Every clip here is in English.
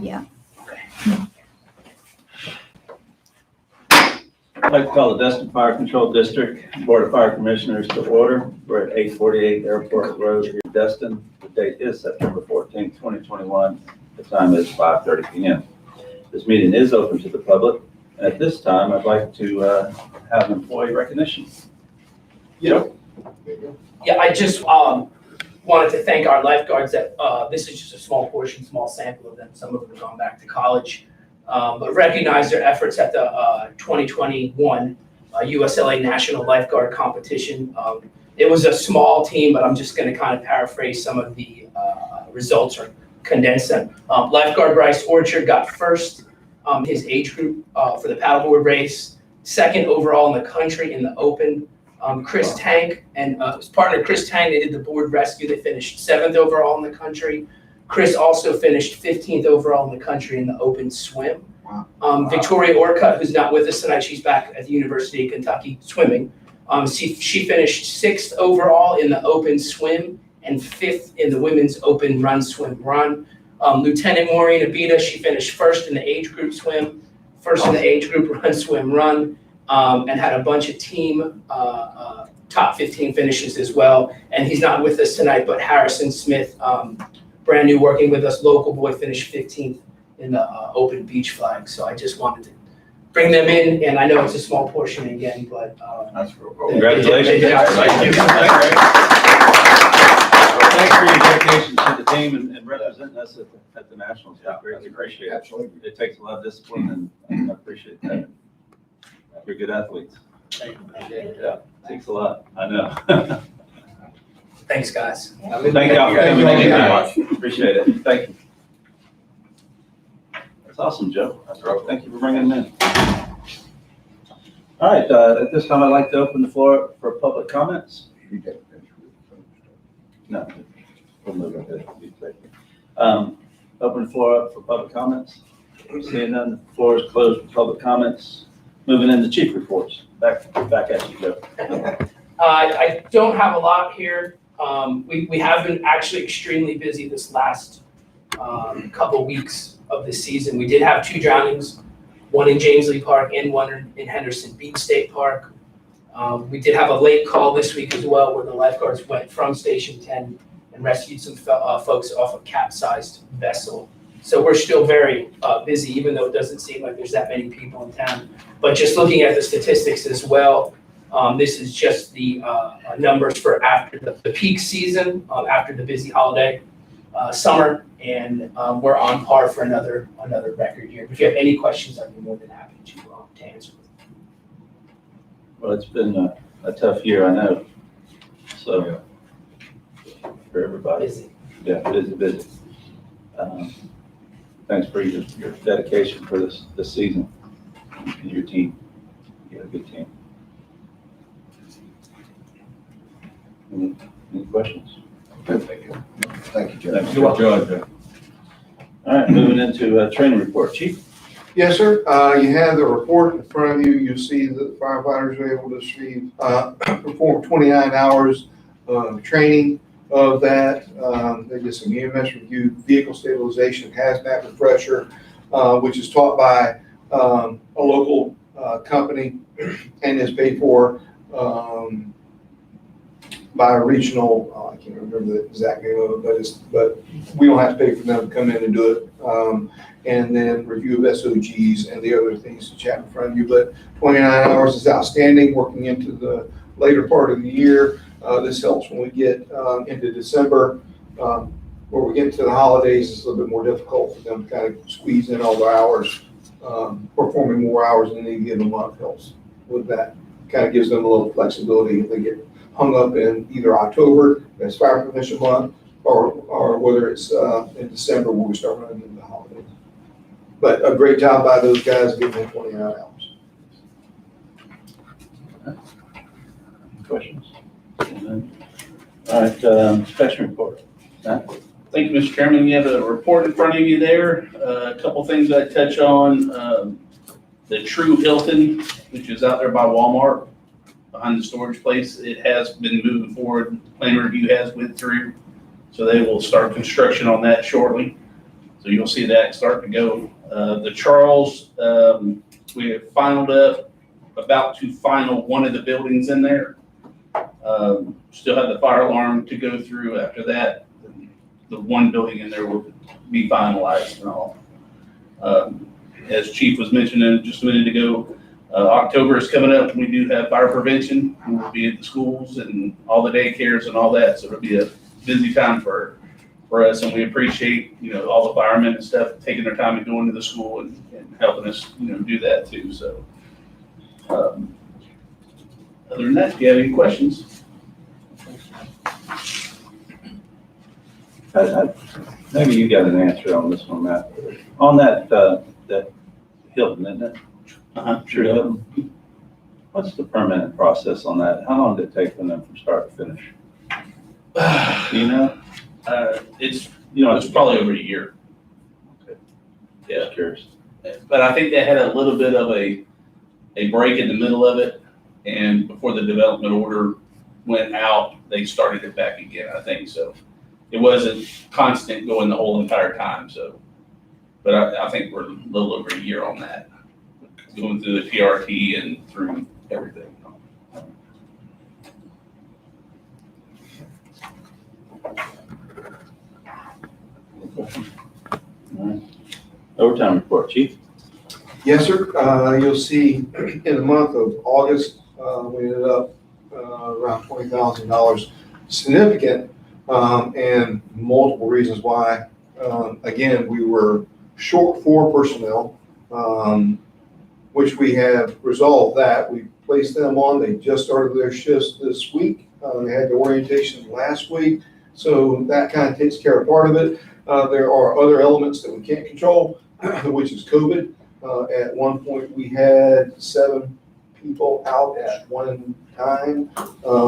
Yeah. I'd like to call the Destin Fire Control District Board of Fire Commissioners to order. We're at 848 Airport Road here in Destin. The date is September 14th, 2021. The time is 5:30 p.m. This meeting is open to the public. And at this time, I'd like to have employee recognition. Yeah, I just wanted to thank our lifeguards that this is just a small portion, small sample of them. Some of them have gone back to college, but recognize their efforts at the 2021 USLA National Lifeguard Competition. It was a small team, but I'm just going to kind of paraphrase some of the results or condense them. Lifeguard Bryce Orchard got first, his age group for the paddleboard race, second overall in the country in the open. Chris Tank and his partner Chris Tank, they did the board rescue. They finished 7th overall in the country. Chris also finished 15th overall in the country in the open swim. Wow. Victoria Orcutt, who's not with us tonight, she's back at the University of Kentucky swimming. She finished 6th overall in the open swim and 5th in the women's open run, swim, run. Lieutenant Maureen Abita, she finished 1st in the age group swim, 1st in the age group run, swim, run. And had a bunch of team top 15 finishes as well. And he's not with us tonight, but Harrison Smith, brand new working with us, local boy, finished 15th in the open beach flag. So I just wanted to bring them in, and I know it's a small portion again, but That's real cool. Congratulations. Thank you. Thanks for your dedication to the team and representing us at the Nationals. I greatly appreciate it. Absolutely. It takes a lot of discipline, and I appreciate that. You're good athletes. Yeah, takes a lot. I know. Thanks, guys. Thank y'all for coming in. Appreciate it. Thank you. That's awesome, Joe. Thank you for bringing them in. All right, at this time, I'd like to open the floor for public comments. No. We'll move ahead. Open the floor up for public comments. Seeing none, the floor is closed for public comments. Moving into chief reports. Back at you, Joe. I don't have a lot here. We have been actually extremely busy this last couple weeks of the season. We did have 2 drownings, one in Jamesley Park and one in Henderson Beach State Park. We did have a late call this week as well, where the lifeguards went from Station 10 and rescued some folks off a capsized vessel. So we're still very busy, even though it doesn't seem like there's that many people in town. But just looking at the statistics as well, this is just the numbers for after the peak season, after the busy holiday summer, and we're on par for another record year. If you have any questions, I'd be more than happy to answer. Well, it's been a tough year, I know. So for everybody. Busy. Yeah, busy. Thanks for your dedication for this season and your team. You have a good team. Any questions? Thank you, Judge. You're welcome. All right, moving into training report. Chief? Yes, sir. You have the report in front of you. You'll see that firefighters were able to perform 29 hours of training of that. They did some EMS review, vehicle stabilization, hazmat refresher, which is taught by a local company and is paid for by a regional, I can't remember the exact name of it, but we don't have to pay for them to come in and do it. And then review of SOGs and the other things to chat in front of you. But 29 hours is outstanding, working into the later part of the year. This helps when we get into December, where we get into the holidays. It's a little bit more difficult for them to kind of squeeze in all the hours, performing more hours than they get a month helps with that. Kind of gives them a little flexibility if they get hung up in either October, that's fire prevention month, or whether it's in December where we start running into the holidays. But a great job by those guys getting in 29 hours. Questions? All right, inspection report. Matt? Thank you, Mr. Chairman. You have a report in front of you there. A couple things I touch on. The True Hilton, which is out there by Walmart behind the storage place, it has been moving forward. Plan review has went through, so they will start construction on that shortly. So So you'll see that starting to go. The Charles, we have finalized up, about to final one of the buildings in there. Still have the fire alarm to go through after that. The one building in there will be finalized and all. As Chief was mentioning just a minute ago, October is coming up. We do have fire prevention. We'll be at the schools and all the daycares and all that. So it'll be a busy time for us, and we appreciate, all the firemen and stuff taking their time and going to the school and helping us, do that too. So, other than that, do you have any questions? Maybe you got an answer on this one, Matt. On that Hilton, isn't it? Sure. Hilton. What's the permanent process on that? How long did it take from them from start to finish? Do you know? It's probably over a year. Okay. Yeah. Just curious. But I think they had a little bit of a break in the middle of it, and before the development order went out, they started it back again, I think. So it wasn't constant going the whole entire time. So, but I think we're a little over a year on that, going through the PRT and through everything. All right. Overtime report, Chief. Yes, sir. You'll see in the month of August, we ended up around $20,000. Significant, and multiple reasons why. Again, we were short 4 personnel, which we have resolved that. We placed them on. They just started their shifts this week. They had the orientation last week. So that kind of takes care of part of it. There are other elements that we can't control, which is COVID. At one point, we had 7 people out at one time,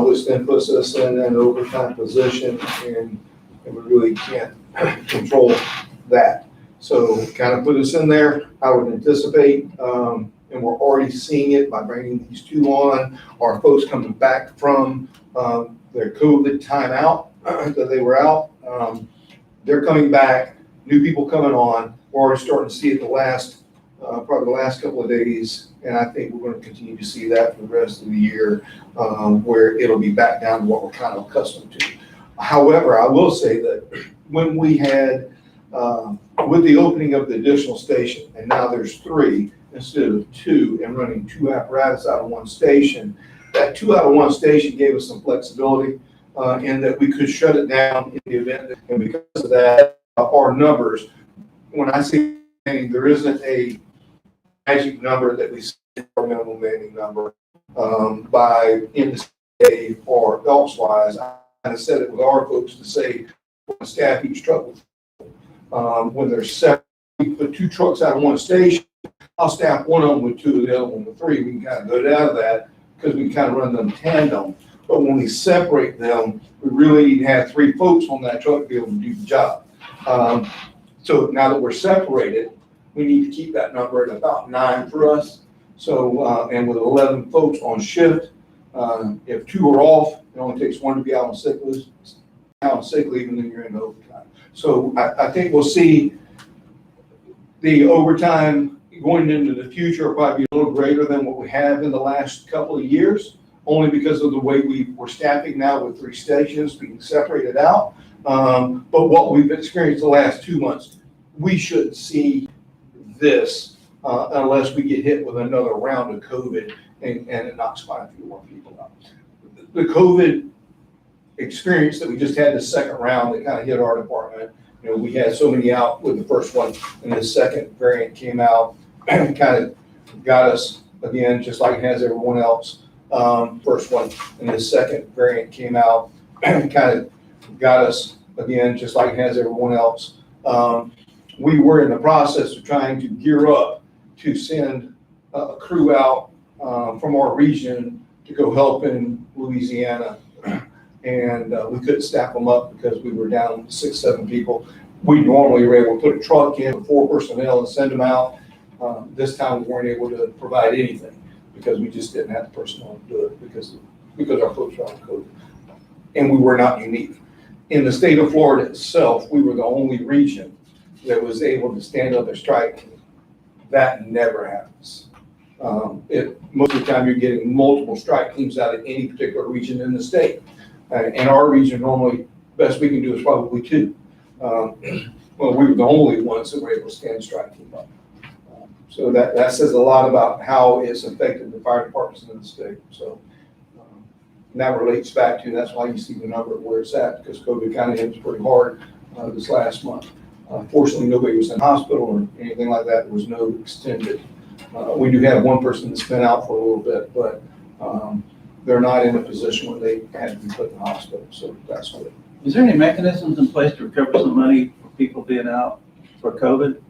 which then puts us in an overtime position, and we really can't control that. So kind of put us in there. I would anticipate, and we're already seeing it by bringing these 2 on, our folks coming back from their COVID timeout that they were out. They're coming back, new people coming on. We're already starting to see it probably the last couple of days, and I think we're going to continue to see that for the rest of the year, where it'll be back down to what we're kind of accustomed to. However, I will say that when we had, with the opening of the additional station, and now there's 3 instead of 2, and running 2 apparatus out of 1 station, that 2 out of 1 station gave us some flexibility, in that we could shut it down in the event, and because of that, our numbers, when I say there isn't a magic number that we set our minimum manning number by end of day or elsewise. I kind of said it with our folks to say, when staff each truck, when there's 7, we put 2 trucks out of 1 station, I'll staff one of them with 2, the other one with 3. We can kind of go down to that because we can kind of run them tandem. But when we separate them, we really need to have 3 folks on that truck to be able to do the job. So now that we're separated, we need to keep that number at about 9 for us. So, and with 11 folks on shift, if 2 are off, it only takes 1 to be out on sick leave, and then you're in overtime. So I think we'll see the overtime going into the future will probably be a little greater than what we have in the last couple of years, only because of the way we're staffing now with 3 stations being separated out. But what we've experienced the last 2 months, we shouldn't see this unless we get hit with another round of COVID and it knocks quite a few more people out. The COVID experience that we just had the second round that kind of hit our department, we had so many out with the first one, and the second variant came out and kind of got us again, just like it has everyone else. First one, and the second variant came out and kind of got us again, just like it has everyone else. We were in the process of trying to gear up to send a crew out from our region to go help in Louisiana. And we couldn't staff them up because we were down 6, 7 people. We normally were able to put a truck in with 4 personnel and send them out. This time we weren't able to provide anything because we just didn't have the personnel to do it because our folks were on COVID. And we were not unique. In the state of Florida itself, we were the only region that was able to stand up a strike team. That never happens. Most of the time, you're getting multiple strike teams out of any particular region in the state. In our region, normally, best we can do is probably 2. Well, we were the only ones that were able to stand a strike team up. So that says a lot about how it's affected the fire departments in the state. So and that relates back to, that's why you see the number where it's at, because COVID kind of hit us pretty hard this last month. Fortunately, nobody was in hospital or anything like that. There was no extended. We do have one person that's been out for a little bit, but they're not in a position where they had to be put in the hospital. So that's what. Is there any mechanisms in place to recover some money for people being out for COVID?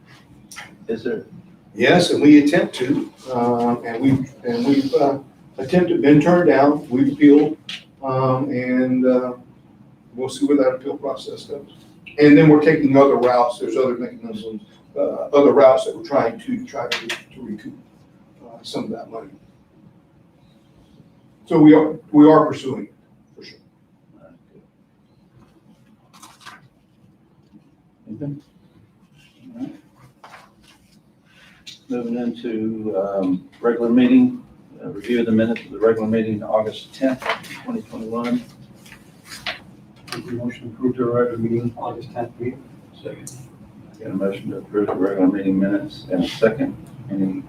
Is there? Yes, and we attempt to, and we've attempted, been turned down. We've appealed, and we'll see where that appeal process goes. And then we're taking other routes. There's other mechanisms, other routes that we're trying to recoup some of that money. So we are pursuing it, for sure. Anything? All right. Moving into regular meeting, review of the minutes of the regular meeting, August 10th, 2021. Motion to approve the regular meeting, August 10th meeting. Second. Got a motion to approve the regular meeting minutes and a second. Any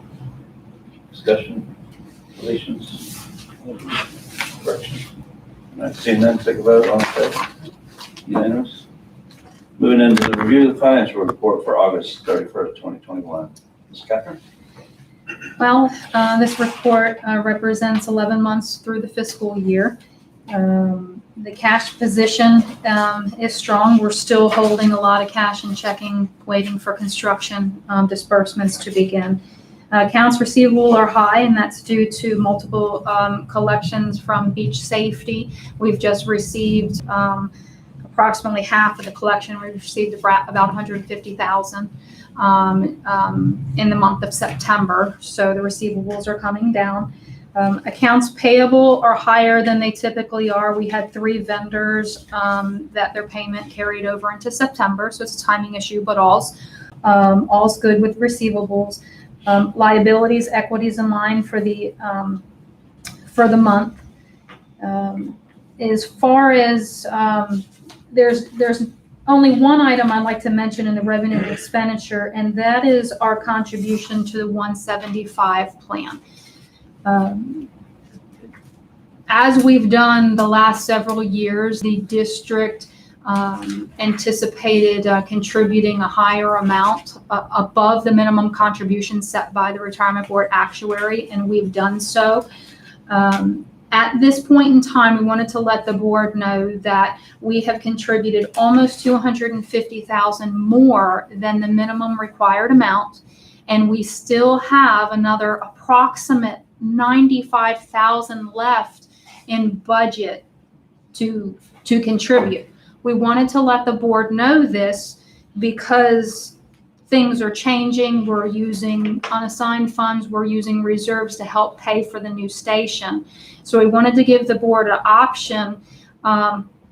discussion, deletions, corrections? Not seeing none, take a vote, all in favor? Unanimous. Moving into the review of the financial report for August 31st, 2021. Ms. Catherine? Well, this report represents 11 months through the fiscal year. The cash position is strong. We're still holding a lot of cash and checking, waiting for construction disbursements to begin. Accounts receivable are high, and that's due to multiple collections from beach safety. We've just received approximately half of the collection. We received about $150,000 in the month of September. So the receivables are coming down. Accounts payable are higher than they typically are. We had 3 vendors that their payment carried over into September, so it's a timing issue, but all's good with receivables. Liabilities, equities in line for the month. As far as there's only one item I'd like to mention in the revenue and expenditure, and that is our contribution to the 175 plan. As we've done the last several years, the district anticipated contributing a higher amount above the minimum contribution set by the retirement board actuary, and we've done so. At this point in time, we wanted to let the board know that we have contributed almost $250,000 more than the minimum required amount, and we still have another approximate $95,000 left in budget to contribute. We wanted to let the board know this because things are changing. We're using unassigned funds. We're using reserves to help pay for the new station. So we wanted to give the board an option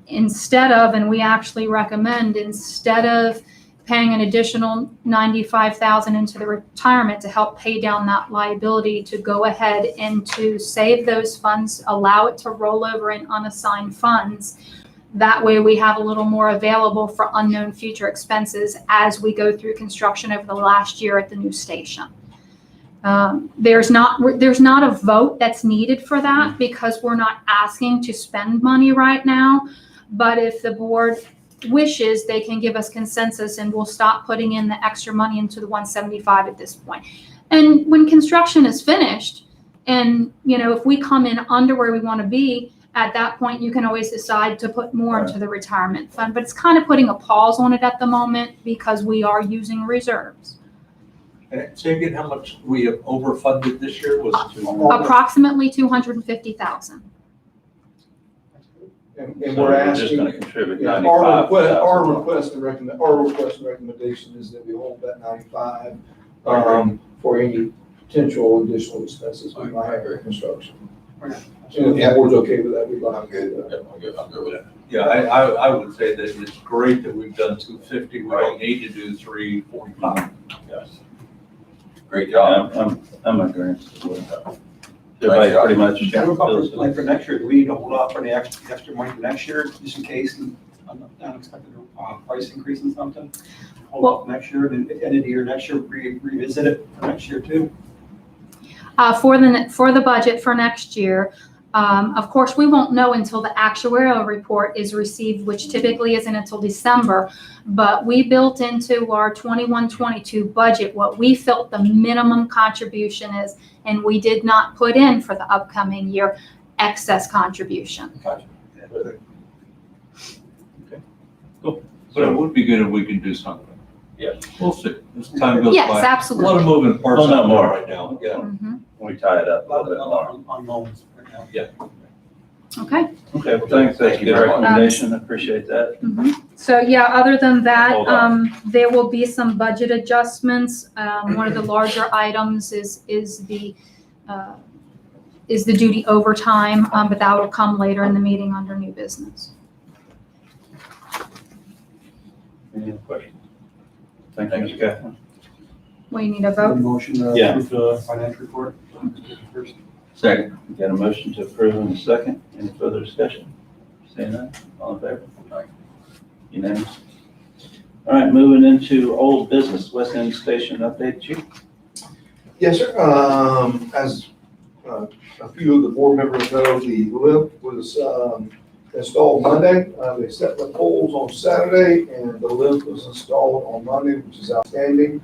instead of, and we actually recommend, instead of paying an additional $95,000 into the retirement to help pay down that liability, to go ahead and to save those funds, allow it to roll over in unassigned funds. That way we have a little more available for unknown future expenses as we go through construction over the last year at the new station. There's not a vote that's needed for that because we're not asking to spend money right now. But if the board wishes, they can give us consensus and we'll stop putting in the extra money into the 175 at this point. And when construction is finished, and if we come in under where we want to be, at that point you can always decide to put more into the retirement fund. But it's kind of putting a pause on it at the moment because we are using reserves. And say again, how much we have overfunded this year? Was it Approximately $250,000. And we're asking, just going to contribute our $95,000. request and recommendation is that we hold that 95 for any potential additional expenses we might have during construction. And the board's okay with that, we'd like I'm to good, do that. I'm good with it. Yeah, I would say that it's great that we've done 250. We don't need to do 345. Yes. Great job. Yeah, I'm agreeing. Everybody pretty much. Yeah, we're feels it. like for next year, do we need to hold off for the extra money for next year, just in case an unexpected price increase in something? Hold off next year, and then end of the year, next year, revisit it for next year too? For the budget for next year, of course, we won't know until the actuarial report is received, which typically isn't until December. But we built into our 21-22 budget what we felt the minimum contribution is, and we did not put in for the upcoming year excess contribution. Gotcha. But it would be good if we could do something. Yeah. We'll see, as time goes Yes, by. A lot of absolutely. moving parts We'll know out there more. right now, yeah. Mhm. We tie it up a A lot little of bit more. unknowns right now. Okay. Okay, well, thanks, that's a Thank you good very much. recommendation, I appreciate that. Mhm. So yeah, other than that, Hold on. there will be some budget adjustments. One of the larger items is the duty overtime, but that will come later in the meeting under new business. Any other questions? Thank you, Ms. Catherine. We need a vote. Motion to Yeah. approve the financial report first. Second. We got a motion to approve in a second. Any further discussion? Seeing none, all in favor? Unanimous. All right, moving into old business, West End Station update, Chief. Yes, sir. As a few of the board members know, the lift was installed Monday. They set the poles on Saturday, and the lift was installed on Monday, which is outstanding.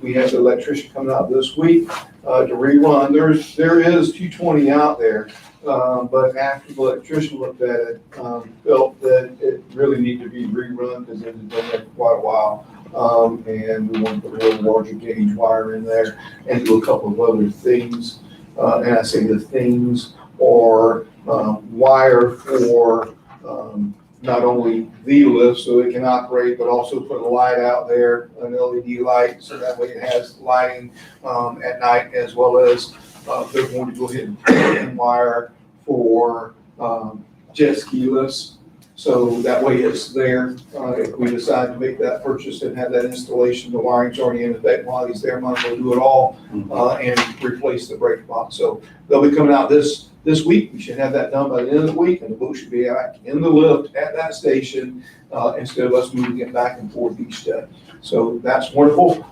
We have the electrician coming out this week to rerun. There is 220 out there, but after the electrician looked at it, felt that it really needed to be rerun because it had been there for quite a while. And we wanted to put a little larger gauge wire in there and do a couple of other things. And I say the things are wire for not only the lift so it can operate, but also put a light out there, an LED light, so that way it has lighting at night, as well as they're going to go ahead and put in wire for jet ski lifts. So that way it's there. If we decide to make that purchase and have that installation, the wiring's already in effect. While he's there, might as well do it all and replace the breaker box. So they'll be coming out this week. We should have that done by the end of the week, and the boat should be back in the lift at that station instead of us moving it back and forth each day. So that's wonderful.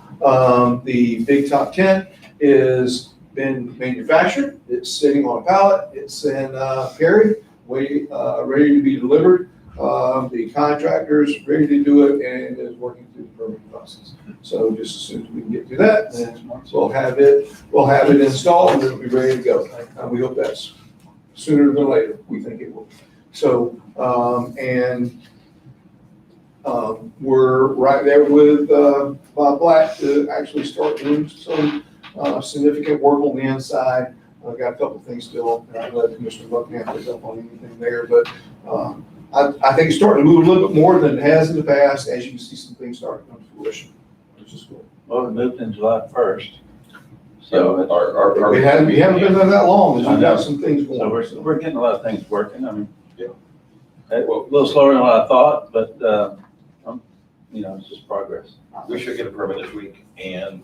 The big top tent is been manufactured. It's sitting on a pallet. It's in Perry, ready to be delivered. The contractor's ready to do it and is working through the permitting process. So just as soon as we can get through that, then we'll have it installed and it'll be ready to go. We hope that's sooner than later. We think it will. So, we're right there with Bob Black to actually start doing some significant work on the inside. I've got a couple of things still, and I'll let Commissioner Buckingham pick up on anything there, but I think it's starting to move a little bit more than it has in the past, as you can see some things starting to come to fruition, which is cool. Well, we moved in July 1st. So, We haven't been there that long, as we've got some things so going. we're getting a lot of things working. I mean, Yeah. a little slower than what I thought, but, it's just progress. We should get a permit this week, and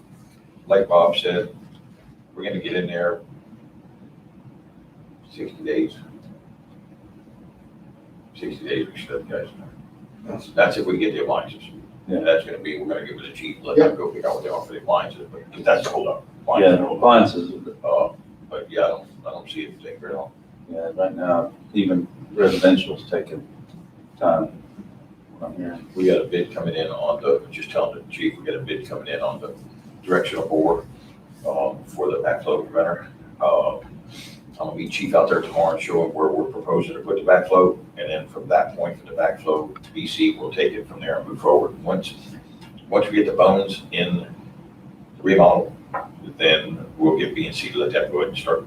like Bob said, we're gonna get in there 60 days. 60 days, we should have guys in there. That's if we get the appliances. Yeah. And that's gonna be, we're gonna give it a chief, let them go pick out what they want for the appliances, but that's the hold up. Yeah, appliances, But yeah, I don't see it taking very long. yeah, right now, even residential's taking time. I'm hearing. We got a bid coming in on just telling the chief, we got a bid coming in on the directional board for the backflow preventer. I'm gonna meet chief out there tomorrow and show him where we're proposing to put the backflow. And then from that point, for the backflow to BC, we'll take it from there and move forward. Once we get the bones in the remodel, then we'll get BNC to let them go ahead and start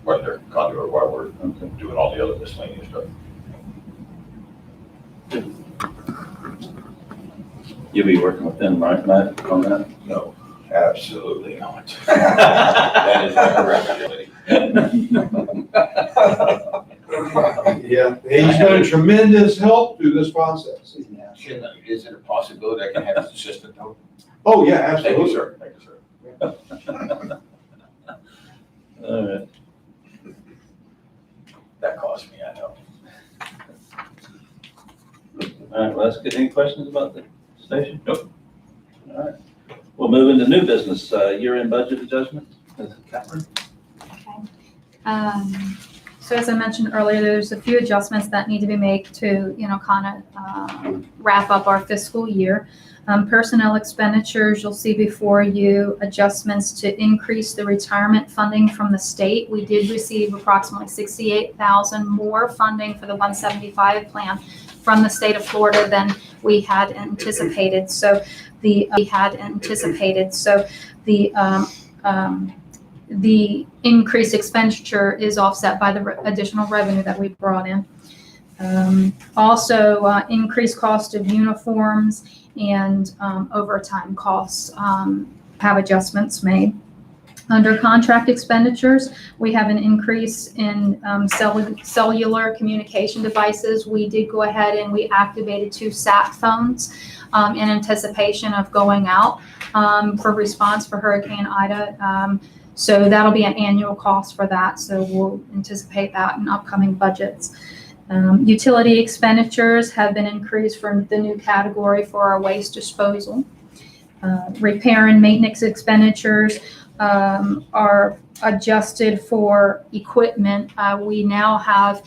running their conduit while we're doing all the other miscellaneous stuff. You'll be working with them, right, Matt, on that? No, absolutely not. That is not a responsibility. Yeah, he's been a tremendous help through this process. Is it a possibility I can have his assistant though? Oh, yeah, Thank you, absolutely. sir. Thank you, sir. All right. That cost me, I know. All right, well, that's good. Any questions about the station? Nope. All right. We'll move into new business, year-end budget adjustment. Catherine? So as I mentioned earlier, there's a few adjustments that need to be made to, kind of wrap up our fiscal year. Personnel expenditures, you'll see before you adjustments to increase the retirement funding from the state. We did receive approximately $68,000 more funding for the 175 plan from the state of Florida than we had anticipated. So the increased expenditure is offset by the additional revenue that we brought in. Also, increased cost of uniforms and overtime costs have adjustments made. Under contract expenditures, we have an increase in cellular communication devices. We did go ahead and we activated 2 sat phones in anticipation of going out for response for Hurricane Ida. So that'll be an annual cost for that. So we'll anticipate that in upcoming budgets. Utility expenditures have been increased from the new category for our waste disposal. Repair and maintenance expenditures are adjusted for equipment. We now have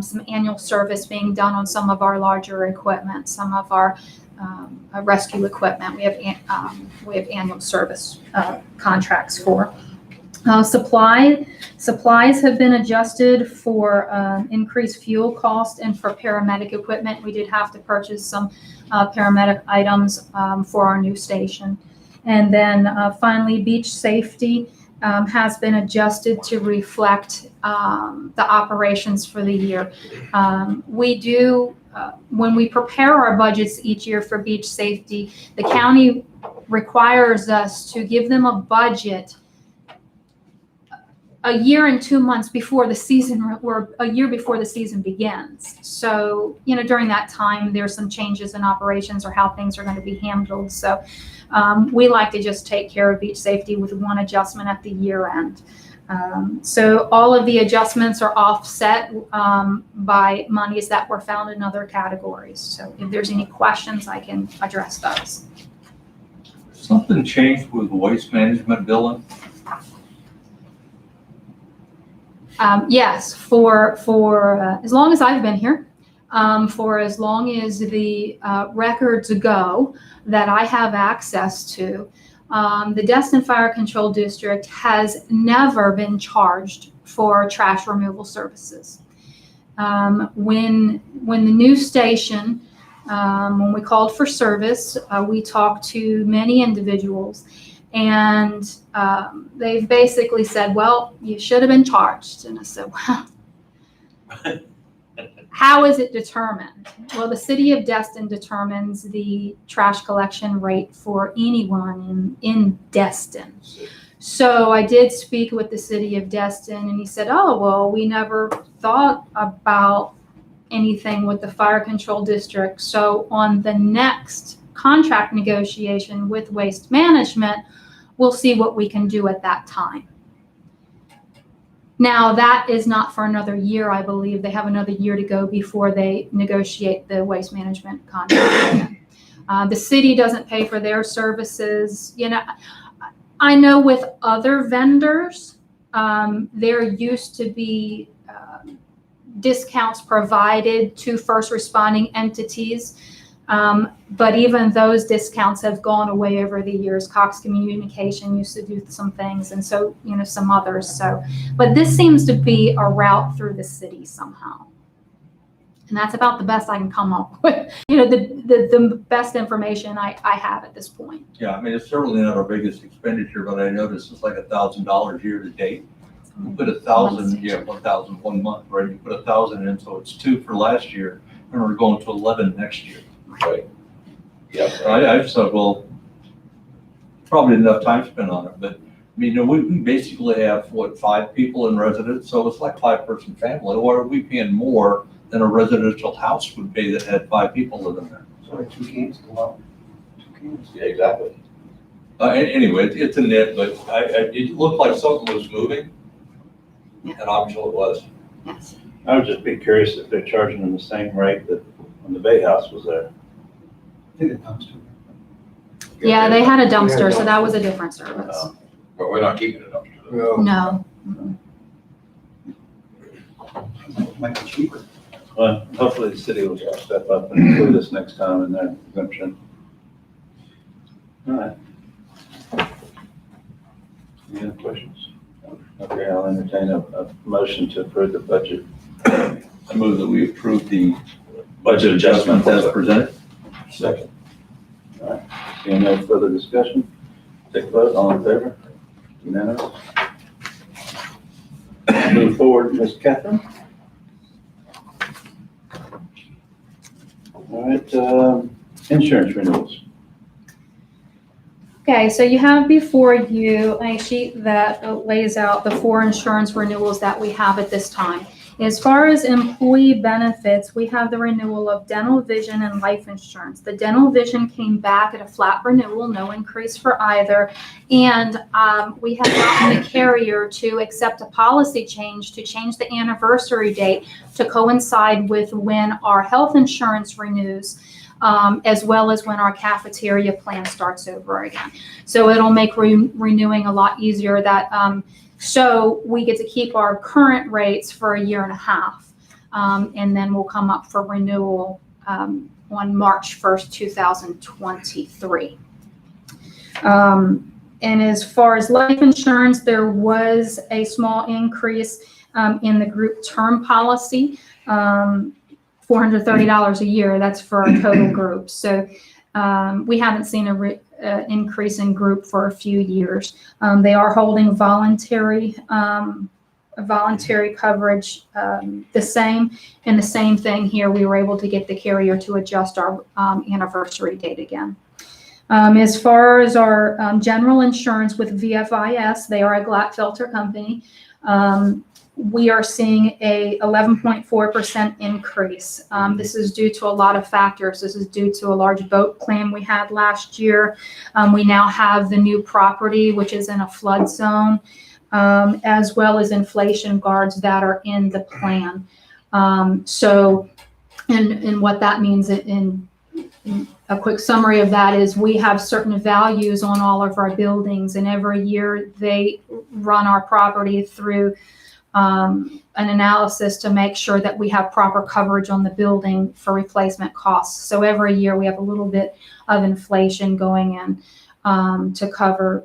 some annual service being done on some of our larger equipment, some of our rescue equipment. We have annual service contracts for. Supplies have been adjusted for increased fuel cost, and for paramedic equipment, we did have to purchase some paramedic items for our new station. And then finally, beach safety has been adjusted to reflect the operations for the year. We do, when we prepare our budgets each year for beach safety, the county requires us to give them a budget a year and 2 months before the season, or a year before the season begins. So, during that time, there's some changes in operations or how things are going to be handled. So we like to just take care of beach safety with one adjustment at the year end. So all of the adjustments are offset by monies that were found in other categories. So if there's any questions, I can address those. Something changed with waste management billing? Yes, for as long as I've been here, for as long as the records go that I have access to, the Destin Fire Control District has never been charged for trash removal services. When the new station, when we called for service, we talked to many individuals, and they've basically said, well, you should have been charged. And I said, well, how is it determined? Well, the city of Destin determines the trash collection rate for anyone in Destin. So I did speak with the city of Destin, and he said, oh, well, we never thought about anything with the fire control district. So on the next contract negotiation with Waste Management, we'll see what we can do at that time. Now, that is not for another year, I believe. They have another year to go before they negotiate the waste management contract. The city doesn't pay for their services. I know with other vendors, there used to be discounts provided to first responding entities. But even those discounts have gone away over the years. Cox Communication used to do some things, and so, some others. So, but this seems to be a route through the city somehow. And that's about the best I can come up with. The best information I have at this point. Yeah, I mean, it's certainly not our biggest expenditure, but I noticed it's like $1,000 year to date. You put 1,000, 1,000 1 month, right? You put 1,000 in, so it's 2 for last year, and we're going to 11 next year. Right. Yeah. I just thought, well, probably enough time spent on it, but mean, we basically have, what, 5 people in residence, so it's like a 5-person family. Why are we paying more than a residential house would pay that had 5 people living there? So like 2 cans, go out. 2 cans. Yeah, exactly. Anyway, it's a nit, but it looked like something was moving. Yeah. And obviously it was. Yes. I would just be curious if they're charging them the same rate that when the Bay House was there. I think it comes to. Yeah, they had a Yeah, dumpster, so dumpster. that was a different service. But we're not keeping it up to the. No. No. Might be cheaper. Well, hopefully the city will step up and include us next time in their exemption. All right. Any other questions? Okay, I'll entertain a motion to approve the budget. I move that we approve the Budget adjustment as presented. Second. All right, seeing no further discussion, take a vote, all in favor? Unanimous? Move forward, Ms. Catherine. All right, insurance renewals. Okay, so you have before you a sheet that lays out the 4 insurance renewals that we have at this time. As far as employee benefits, we have the renewal of dental, vision, and life insurance. The dental vision came back at a flat renewal, no increase for either. And we have gotten the carrier to accept a policy change to change the anniversary date to coincide with when our health insurance renews. As well as when our cafeteria plan starts over again. So it'll make renewing a lot easier. So we get to keep our current rates for 1.5 years. And then we'll come up for renewal on March 1st, 2023. And as far as life insurance, there was a small increase in the group term policy. $430 a year, that's for a total group. So we haven't seen an increase in group for a few years. They are holding voluntary coverage the same. And the same thing here, we were able to get the carrier to adjust our anniversary date again. As far as our general insurance with VFIS, they are a Glatfelter company. We are seeing a 11.4% increase. This is due to a lot of factors. This is due to a large boat claim we had last year. We now have the new property, which is in a flood zone, as well as inflation guards that are in the plan. And what that means in a quick summary of that is we have certain values on all of our buildings, and every year they run our property through an analysis to make sure that we have proper coverage on the building for replacement costs. So every year we have a little bit of inflation going in to cover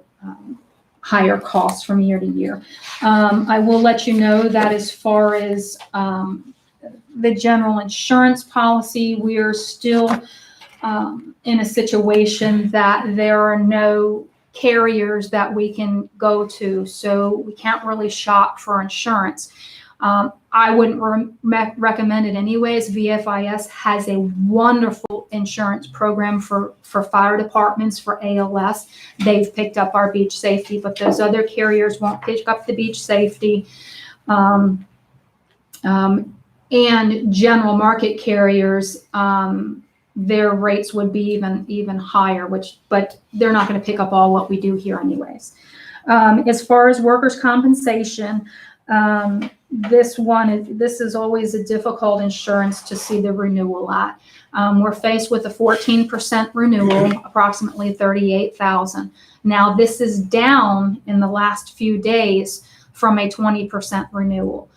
higher costs from year to year. I will let you know that as far as the general insurance policy, we are still in a situation that there are no carriers that we can go to, so we can't really shop for insurance. I wouldn't recommend it anyways. VFIS has a wonderful insurance program for fire departments, for ALS. They've picked up our beach safety, but those other carriers won't pick up the beach safety. And general market carriers, their rates would be even higher, but they're not going to pick up all what we do here anyways. As far as workers' compensation, this is always a difficult insurance to see the renewal at. We're faced with a 14% renewal, approximately $38,000. Now this is down in the last few days from a 20% renewal.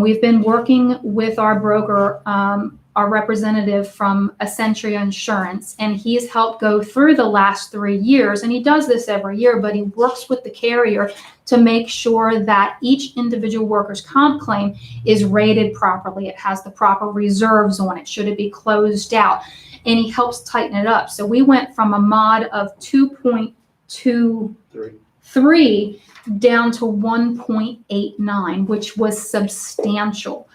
We've been working with our broker, our representative from Essentia Insurance, and he's helped go through the last 3 years, and he does this every year, but he works with the carrier to make sure that each individual workers' comp claim is rated properly. It has the proper reserves on it, should it be closed out, and he helps tighten it up. So we went from a mod of 2.23 down to 1.89, which was substantial.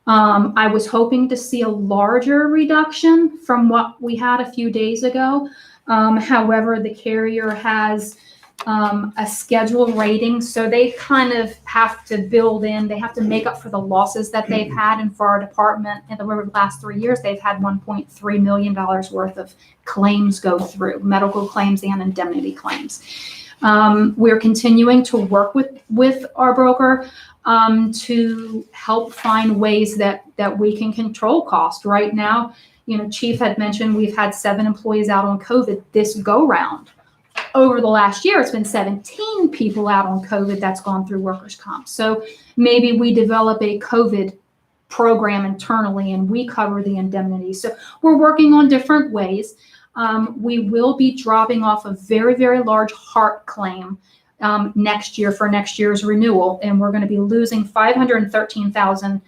I was hoping to see a larger reduction from what we had a few days ago. However, the carrier has a schedule rating. So they kind of have to build in, they have to make up for the losses that they've had. And for our department, in the last 3 years, they've had $1.3 million worth of claims go through, medical claims and indemnity claims. We're continuing to work with our broker to help find ways that we can control cost. Right now, Chief had mentioned we've had 7 employees out on COVID this go round. Over the last year, it's been 17 people out on COVID that's gone through workers' comp. So maybe we develop a COVID program internally and we cover the indemnity. So we're working on different ways. We will be dropping off a very, very large heart claim next year for next year's renewal, and we're going to be losing $513,000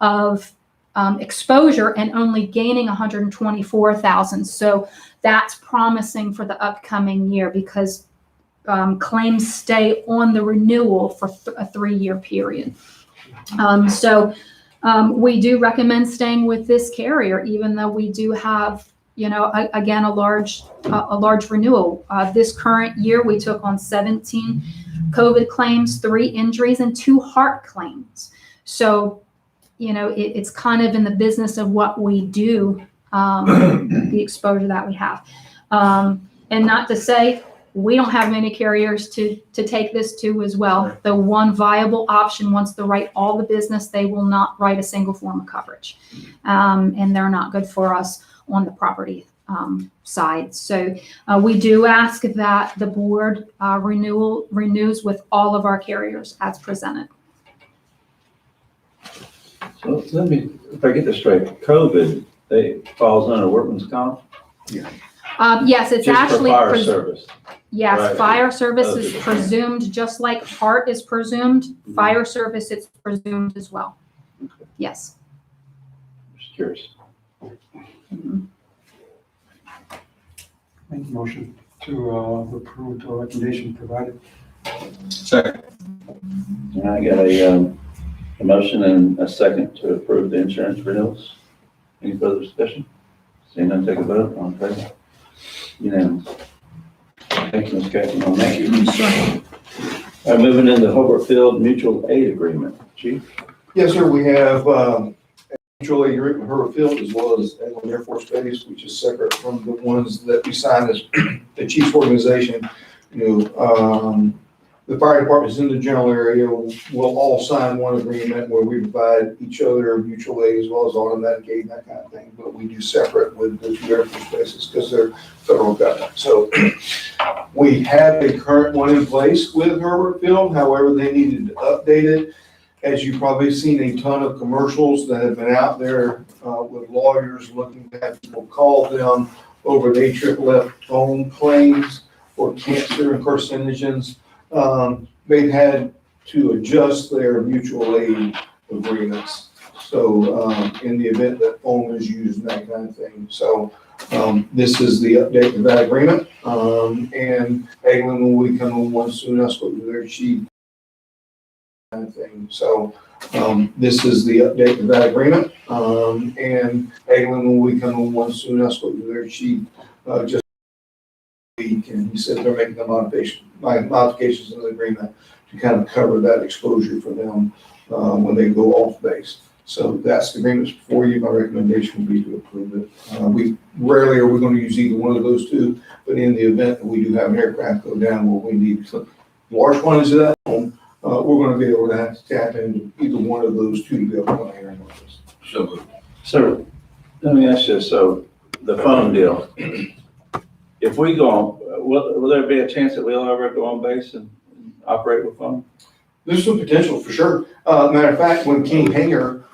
of exposure and only gaining $124,000. So that's promising for the upcoming year because claims stay on the renewal for a 3-year period. We do recommend staying with this carrier, even though we do have, again, a large renewal. This current year, we took on 17 COVID claims, 3 injuries, and 2 heart claims. So, it's kind of in the business of what we do, the exposure that we have. And not to say we don't have many carriers to take this to as well. The one viable option, once they write all the business, they will not write a single form of coverage. And they're not good for us on the property side. So we do ask that the board renews with all of our carriers as presented. So if I get this straight, COVID, falls under workman's comp? Yes, it's Just for actually. fire service. Yes, Right. fire service is Okay. presumed, just like heart is presumed, fire service is presumed as well. Okay. Yes. Just curious. Make a motion to approve the recommendation provided. Second. And I got a motion and a second to approve the insurance renewals. Any further discussion? Seeing none, take a vote. All in favor? Unanimous. Thank you, Ms. Catherine. Thank you. Sure. All right, moving into Hobart Field Mutual Aid Agreement. Chief? Yes, sir, we have a mutual aid agreement with Hobart Field as well as Eglin Air Force Base, which is separate from the ones that we signed as the chief's organization. The fire departments in the general area will all sign one agreement where we provide each other mutual aid as well as automatic aid and that kind of thing. But we do separate with the 2 Air Force bases because they're federal government. So we have a current one in place with Hobart Field. However, they needed to update it. As you've probably seen a ton of commercials that have been out there with lawyers looking to have people call them over the AFFF phone claims for cancer and carcinogens. They've had to adjust their mutual aid agreements. So in the event that phone is used and that kind of thing. So this is the update to that agreement. And Eglin will be coming on soon. I spoke to their chief. Kind of thing. So this is the update to that agreement. And Eglin will be coming on soon. I spoke to their chief just week, and he said they're making the modifications in the agreement to kind of cover that exposure for them when they go off base. So that's the agreements before you. My recommendation would be to approve it. We rarely are we going to use either one of those 2, but in the event that we do have an aircraft go down where we need large quantities of that home, we're going to be able to have to tap into either one of those 2 to be able to come here and work this. So let me ask you, so the phone deal, if we go on, will there be a chance that we'll ever go on base and operate with phone? There's some potential for sure. Matter of fact, when King Hangar,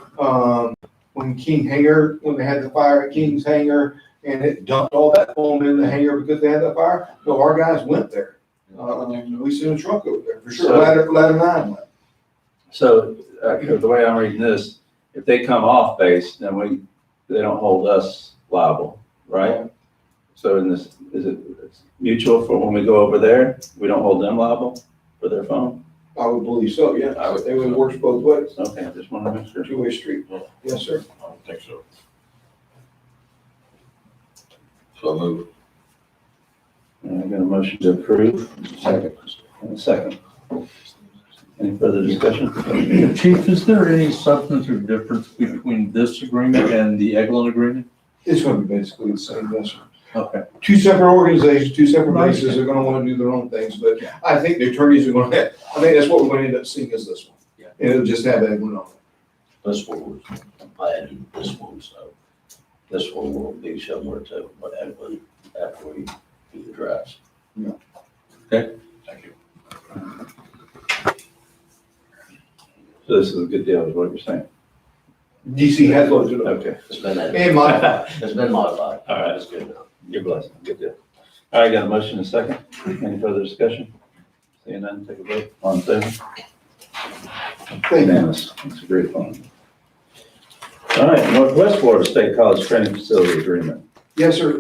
when they had the fire at King's Hangar and it dumped all that foam in the hangar because they had that fire, so our guys went there. We sent a truck over there for sure. So- Ladder 9 went. So the way I'm reading this, if they come off base, then they don't hold us liable, right? So in this, it's mutual for when we go over there, we don't hold them liable for their phone? I would believe so, yeah. I would They would work both ways. Okay, I just want to make sure. 2-way street. Yes, sir. I don't think so. So move. I got a motion to approve. Second. And a second. Any further discussion? Chief, is there any substantive difference between this agreement and the Eglin agreement? It's gonna be basically the same, yes, sir. Okay. Two separate organizations, two separate bases, they're gonna wanna do their own things, but I think the attorneys are gonna have, I think that's what we're gonna end up seeing is this one. Yeah. And it'll just have that one on it. This one was, I added this one, so this one will be similar to what Edwin, after we do the drafts. Thank you. So this is a good deal, is what you're saying? DC has looked it up. Okay. It's been, And modified. it's been modified. All right. That's good enough. You're blessed. Good deal. All right, got a motion and a second. Any further discussion? Seeing none, take a vote. All in favor? Thank you. Unanimous. It's agreed upon. All right, Northwest Florida State College Training Facility Agreement. Yes, sir.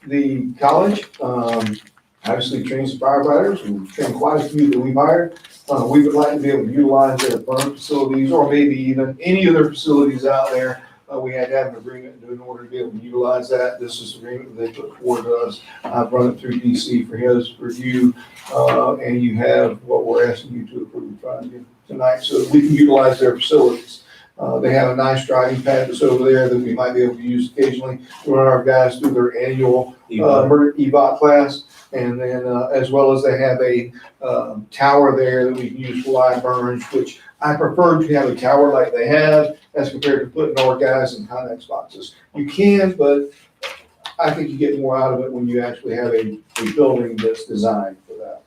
The college, obviously trains firefighters, and trained quite a few that we've hired. We would like to be able to utilize their burn facilities, or maybe even any of their facilities out there. We had to have an agreement in order to be able to utilize that. This is the agreement that they put forward to us. I've run it through DC for his review, and you have what we're asking you to approve tonight, so that we can utilize their facilities. They have a nice driving pad that's over there that we might be able to use occasionally. We run our guys through their annual EVOT class. And then, as well as they have a tower there that we can use for live burns, which I prefer to have a tower like they have as compared to putting our guys in Connex boxes. You can, but I think you get more out of it when you actually have a building that's designed for that.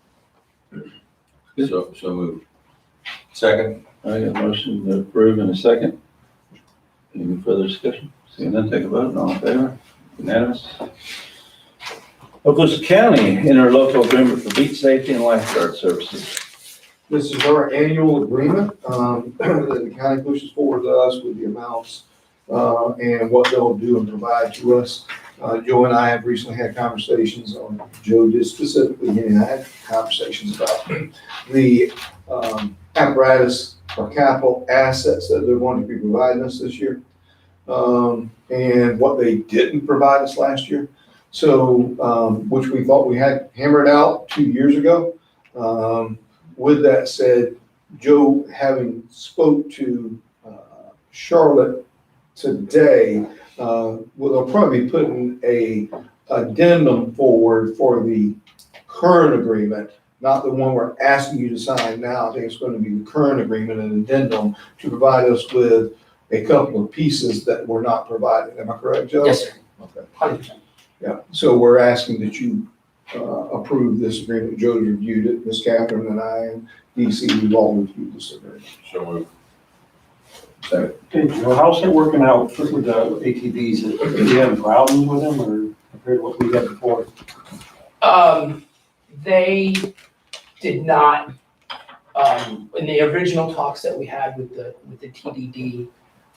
So moved. Second. I got a motion to approve in a second. Any further discussion? Seeing none, take a vote. All in favor? Unanimous. Oklahoma County interlocal agreement for beach safety and lifeguard services. This is our annual agreement that the county pushes forward to us with the amounts and what they'll do and provide to us. Joe and I have recently had conversations on, Joe did specifically, he and I had conversations about the apparatus or capital assets that they're going to be providing us this year, and what they didn't provide us last year. So, which we thought we had hammered out 2 years ago. With that said, Joe, having spoke to Charlotte today, well, they'll probably be putting a addendum forward for the current agreement, not the one we're asking you to sign now. I think it's going to be the current agreement, an addendum to provide us with a couple of pieces that were not provided. Am I correct, Joe? Yes, sir. Okay. 100%. Yeah, so we're asking that you approve this agreement. Joe reviewed it, Ms. Catherine and I and DC, we've all reviewed this agreement. So moved. Okay, Joe, how's it working out with the ATVs? Do you have problems with them or compared to what we had before? They did not, in the original talks that we had with the TDD,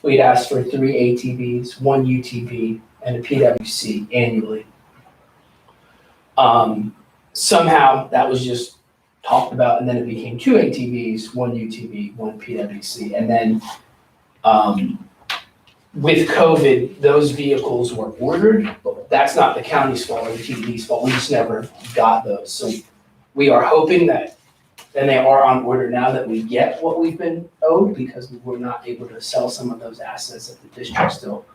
we'd asked for 3 ATVs, 1 UTV, and a PWC annually. Somehow that was just talked about, and then it became 2 ATVs, 1 UTV, 1 PWC. And then with COVID, those vehicles were ordered, but that's not the county's fault or the TDD's fault. We just never got those. So we are hoping that, and they are on order now, that we get what we've been owed, because we were not able to sell some of those assets that the district still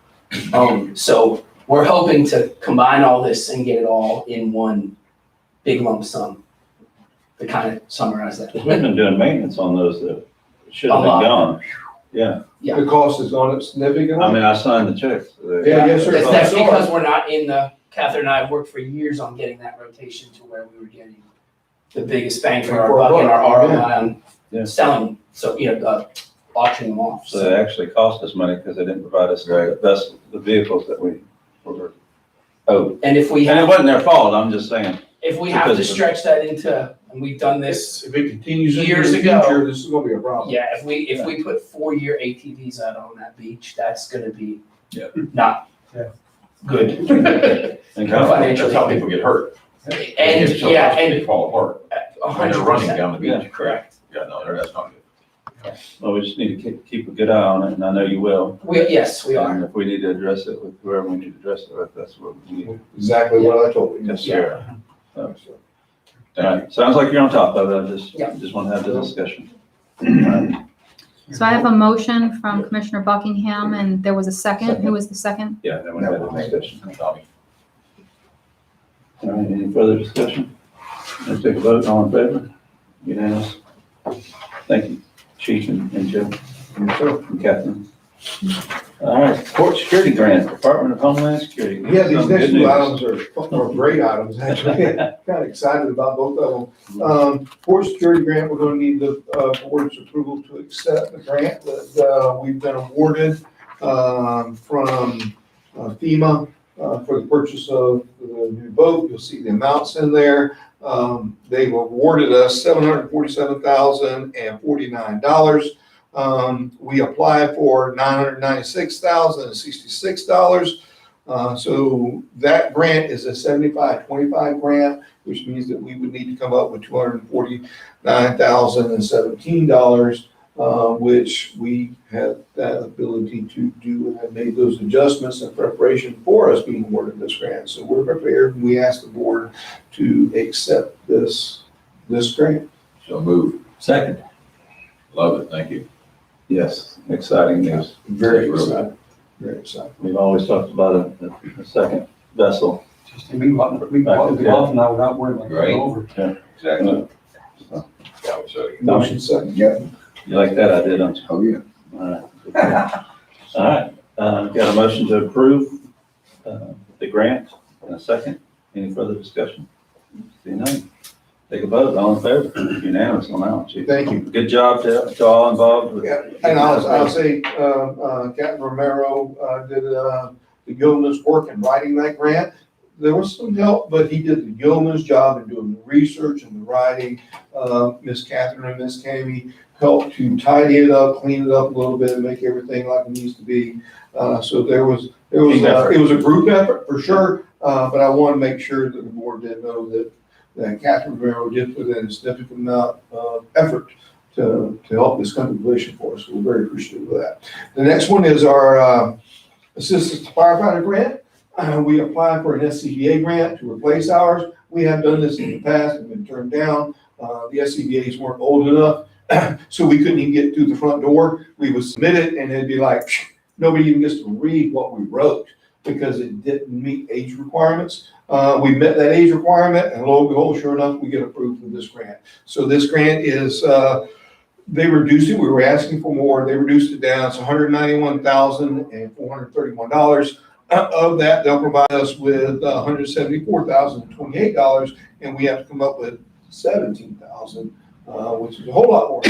owned. So we're hoping to combine all this and get it all in one big lump sum, to kind of summarize that. Because we've been doing maintenance on those that should have A been lot. gone. Yeah, Yeah. The cost is on it significantly. I mean, I signed the checks. Yeah, yes, sir. That's because we're not in Catherine and I have worked for years on getting that rotation to where we were getting the biggest bang for our buck and our ROI Yeah. on selling, so, auctioning them off. So it actually cost us money because they didn't provide us the vehicles that we were owed. And if we And it have, wasn't their fault, I'm just saying. if we have to because of- stretch that into, and we've done this, If it continues into Years the ago. future, this is gonna be a problem. yeah, if we put 4-year ATVs out on that beach, that's gonna be Yeah. not Yeah. good. And That's how people get hurt. They And, get so yeah, close, they and fall apart. When they're running 100%, down the beach. correct. Yeah, no, that's not good. Well, we just need to keep a good eye on it, and I know you will. Yes, we are. And if we need to address it with whoever we need to address it with, that's what we need. Exactly what I told you. Yes, Yeah. sir. All right, sounds like you're on top of it, just want to have the discussion. All right. So I have a motion from Commissioner Buckingham, and there was a second. Who was the second? Yeah, then we have a discussion. Tommy. All right, any further discussion? Let's take a vote, all in favor? Unanimous? Thank you, Chief and Joe. And Catherine. All right, Court Security Grant, Department of Homeland Security. Yeah, these Some next good two news. items are great items, actually. Kind of excited about both of them. Port security grant, we're gonna need the board's approval to accept the grant that we've been awarded from FEMA for the purchase of the new boat. You'll see the amounts in there. They've awarded us $747,049. We applied for $996,066. So that grant is a 75-25 grant, which means that we would need to come up with $249,017, which we have that ability to do and have made those adjustments in preparation for us being awarded this grant. So we're prepared, and we ask the board to accept this grant. So move. Second. Love it, thank you. Yes, exciting news. Very excited, very excited. We've always talked about a second vessel. Just, we can go now without worrying about Right. going over. Exactly. Yeah, so, Motion second, yeah. You like that idea, don't you? Oh, yeah. All right. All right, got a motion to approve the grant in a second. Any further discussion? See none. Take a vote, all in favor? Unanimous on that one, Chief. Thank you. Good job to all involved with. Yeah, and I'll say, Captain Romero did the yeoman's work in writing that grant. There was some help, but he did the yeoman's job in doing the research and the writing. Miss Catherine and Miss Cammy helped to tidy it up, clean it up a little bit, and make everything like it needs to be. So it was a group effort for sure, but I want to make sure that the board did know that Catherine Romero did put in a significant amount of effort to help this come to fruition for us. So we're very appreciative of that. The next one is our assistance to firefighter grant. We applied for an SCBA grant to replace ours. We have done this in the past and been turned down. The SCBA's weren't old enough, so we couldn't even get through the front door. We would submit it and it'd be like, nobody even gets to read what we wrote because it didn't meet age requirements. We met that age requirement, and lo and behold, sure enough, we get approved for this grant. So this grant is, they reduced it, we were asking for more, they reduced it down, it's $191,431. Of that, they'll provide us with $174,028, and we have to come up with $17,000, which is a whole lot more.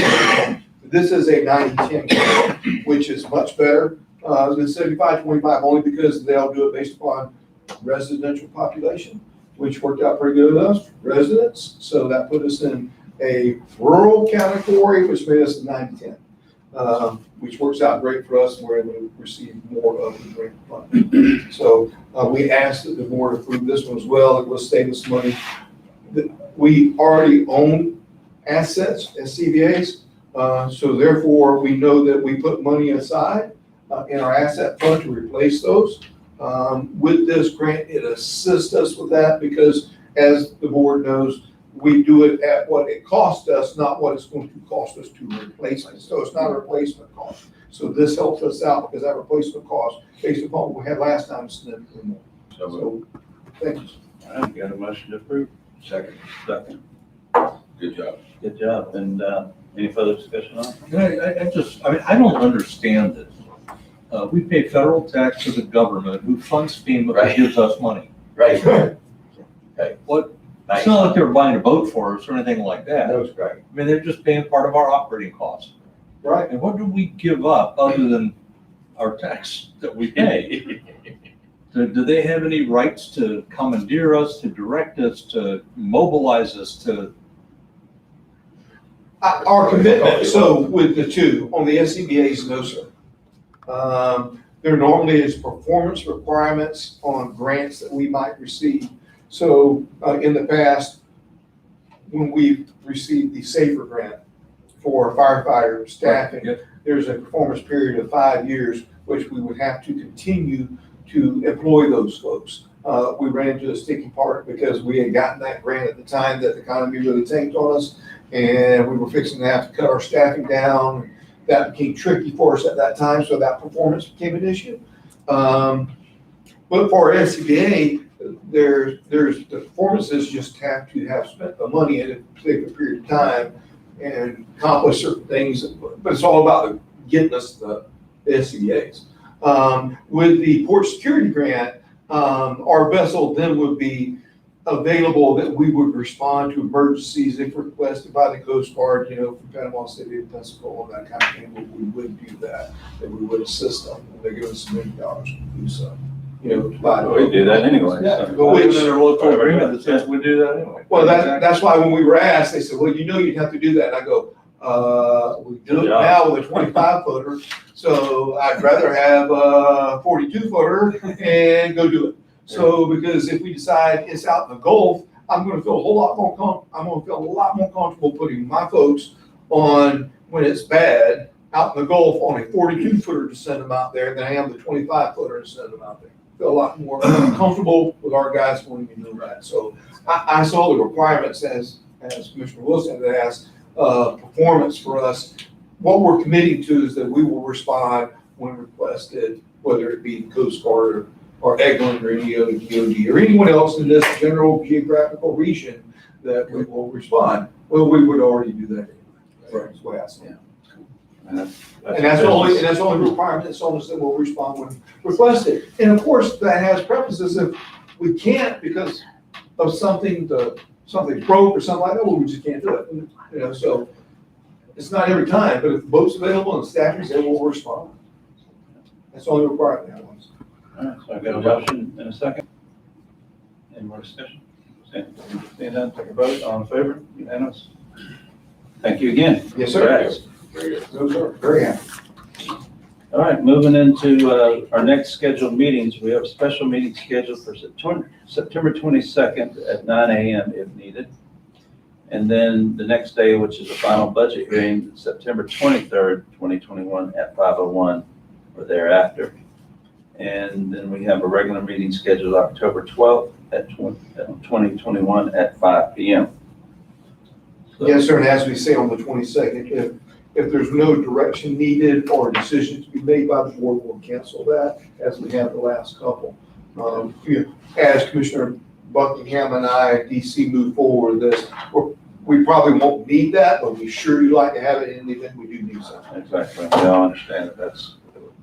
This is a 90-10 grant, which is much better than 75-25, only because they'll do it based upon residential population, which worked out pretty good with us, residents. So that put us in a rural category, which made us a 90-10, which works out great for us. We're able to receive more of the grant fund. So we asked that the board approve this one as well. It will save us money. We already own assets as CVAs, so therefore we know that we put money aside in our asset fund to replace those. With this grant, it assists us with that because, as the board knows, we do it at what it cost us, not what it's going to cost us to replace it. So it's not a replacement cost. So this helps us out because that replacement cost, based upon what we had last time, is significantly more. So, thank you. All right, got a motion to approve. second, Second. good job. Good job. And any further discussion on it? I don't understand this. We pay federal tax to the government who funds FEMA Right. and gives us money. Right. What, Nice. it's not like they're buying a boat for us or anything like that. That was great. I mean, they're just paying part of our operating costs. Right. And what do we give up other than our tax that we pay? Do they have any rights to commandeer us, to direct us, to mobilize us, to? Our commitment, so with the two, on the SCBA's, no, sir. There normally is performance requirements on grants that we might receive. So in the past, when we've received the SAFER grant for firefighter staffing, Yep. there's a performance period of 5 years, which we would have to continue to employ those folks. we ran into a sticky part because we had gotten that grant at the time that the economy really tanked on us. And we were fixing to have to cut our staffing down. That became tricky for us at that time, so that performance became an issue. But for SCBA, there's the performances just have to have spent the money in a particular period of time and accomplish certain things, but it's all about getting us the SCBA's. With the port security grant, our vessel then would be available that we would respond to emergencies if requested by the Coast Guard, from Panama City to Pensacola, that kind of thing. But we would do that we would assist them. They give us $1 million to do so. We do that anyway. Yeah, so. but which- There's a local agreement that says we do that anyway. Well, that's why when we were asked, they said, well, you'd have to do that. And I go, we do it Good job. now with a 25 footer. So I'd rather have a 42 footer and go do it. So, because if we decide it's out in the Gulf, I'm gonna feel a lot more comfortable putting my folks on, when it's bad, out in the Gulf on a 42 footer to send them out there than I am the 25 footer to send them out there. Feel a lot more comfortable with our guys when we do that. So I saw the requirements as Commissioner Wilson had asked, performance for us. What we're committing to is that we will respond when requested, whether it be the Coast Guard or Eglin or any other DOD or anyone else in this general geographical region, that we will respond. Well, we would already do that anyway. That's the way I see it. And that's the only requirement that's on us, that we'll respond when requested. And of course, that has prefaces. If we can't because of something broke or something like that, well, we just can't do it. So it's not every time, but if the boat's available and the staff is there, we'll respond. That's the only requirement that one's. All right, so I've got a motion in a second. Any more discussion? Seeing none, take a vote. All in favor? Unanimous? Thank you again. Yes, sir. Congrats. Very good. Those are very happy. All right, moving into our next scheduled meetings. We have a special meeting scheduled for September 22nd at 9 a.m. if needed. And then the next day, which is the final budget hearing, September 23rd, 2021 at 5:01 or thereafter. And then we have a regular meeting scheduled October 12th at 2021 at 5 p.m. So- Yes, sir, and as we say on the 22nd, if there's no direction needed or a decision to be made by the board, we'll cancel that, as we have the last couple. As Commissioner Buckingham and I, DC, move forward with this, we probably won't need that, but we sure do like to have it in the event we do need something. Exactly. We all understand that that's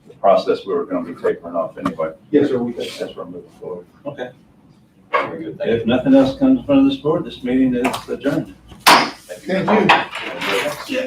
the process we were going to be tapering off anyway. Yes, sir, we think so. As we're moving forward. Okay. Very good. Thank you. If nothing else comes in front of this board, this meeting is adjourned. Thank you. Yeah.